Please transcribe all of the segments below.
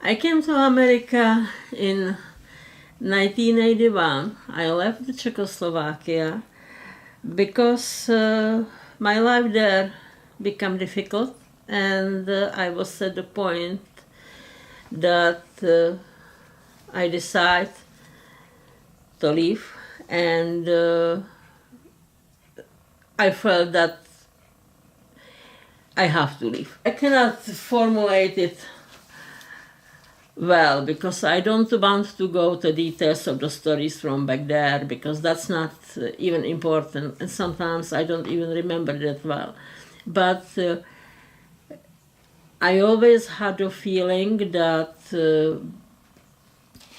I came to America in 1981. I left Czechoslovakia because my life there became difficult, and I was at the point that I decided to leave, and I felt that I have to leave. I cannot formulate it well because I don't want to go to details of the stories from back there because that's not even important, and sometimes I don't even remember that well. But I always had a feeling that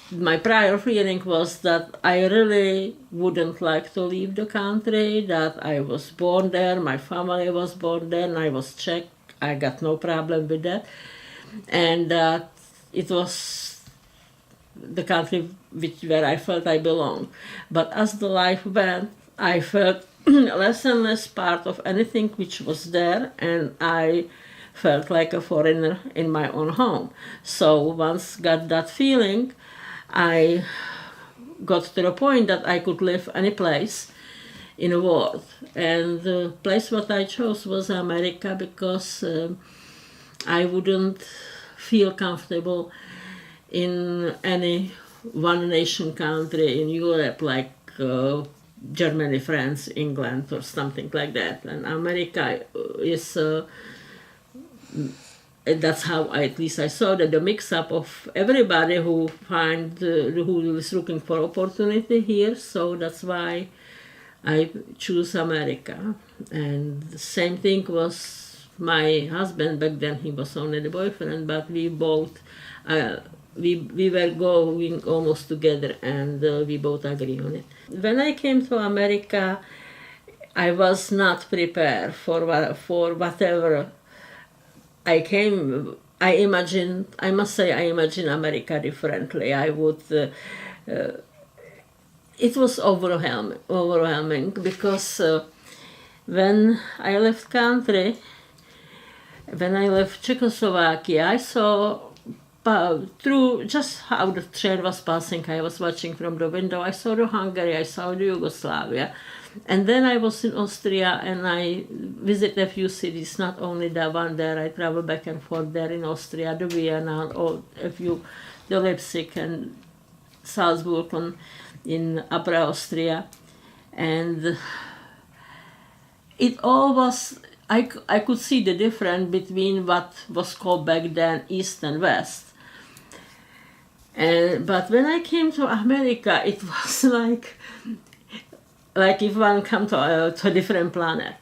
my prior feeling was that I really wouldn't like to leave the country, that I was born there, my family was born there, and I was Czech. I got no problem with that. And that it was the country where I felt I belonged. But as the life went, I felt less and less part of anything which was there, and I felt like a foreigner in my own home. So once got that feeling, I got to the point that I could live any place in the world. And the place what I chose was America because I wouldn't feel comfortable in any one nation country in Europe like Germany, France, England, or something like that. And America is that's how at least I saw that the mix-up of everybody who who is looking for opportunity here. So that's why I choose America. And the same thing was my husband. Back then he was only the boyfriend, but we both we were going almost together, and we both agree on it. When I came to America, I was not prepared for whatever I came. I must say I imagine America differently. I would it was overwhelming because when I left country, when I left Czechoslovakia, I saw through just how the train was passing. I was watching from the window. I saw the Hungary, I saw the Yugoslavia, and then I was in Austria, and I visited a few cities. Not only the one there, I traveled back and forth there in Austria, the Vienna, or the Leipzig and Salzburg in Upper Austria, and it all was. I could see the difference between what was called back then East and West. But when I came to America, it was like if one come to a different planet.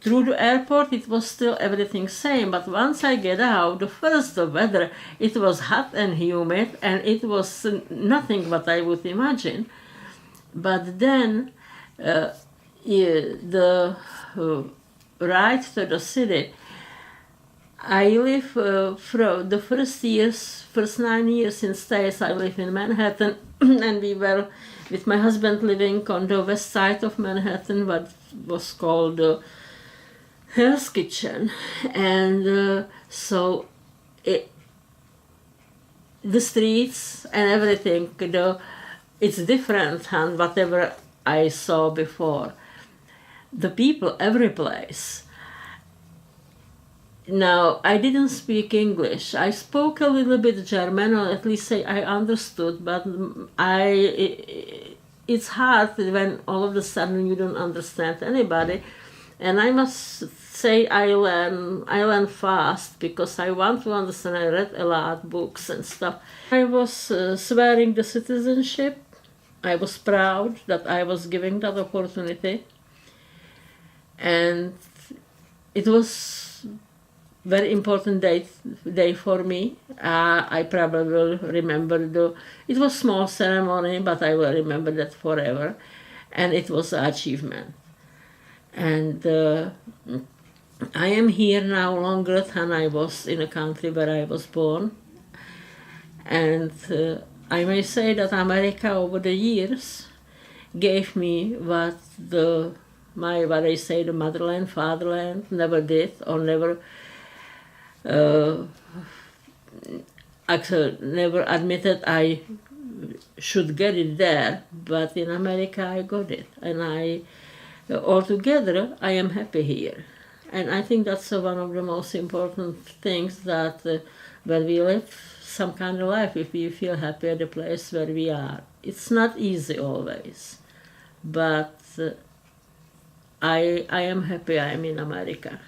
Through the airport, it was still everything same. But once I get out, the weather, it was hot and humid, and it was nothing what I would imagine. But then the ride to the city, I live for the first 9 years in States, I live in Manhattan, and we were with my husband living on the west side of Manhattan, what was called Hell's Kitchen. And so the streets and everything, it's different than whatever I saw before. The people, every place. Now, I didn't speak English. I spoke a little bit German, or at least say I understood, but it's hard when all of a sudden you don't understand anybody. And I must say I learn fast because I want to understand. I read a lot books and stuff. I was swearing the citizenship. I was proud that I was giving that opportunity. And it was very important day for me. I probably will remember it was small ceremony, but I will remember that forever. And it was an achievement. And I am here now longer than I was in a country where I was born. And I may say that America over the years gave me what the motherland, fatherland never did or never actually never admitted I should get it there, but in America I got it, and altogether I am happy here. And I think that's one of the most important things, that when we live some kind of life, if we feel happy at the place where we are. It's not easy always, but I am happy I'm in America.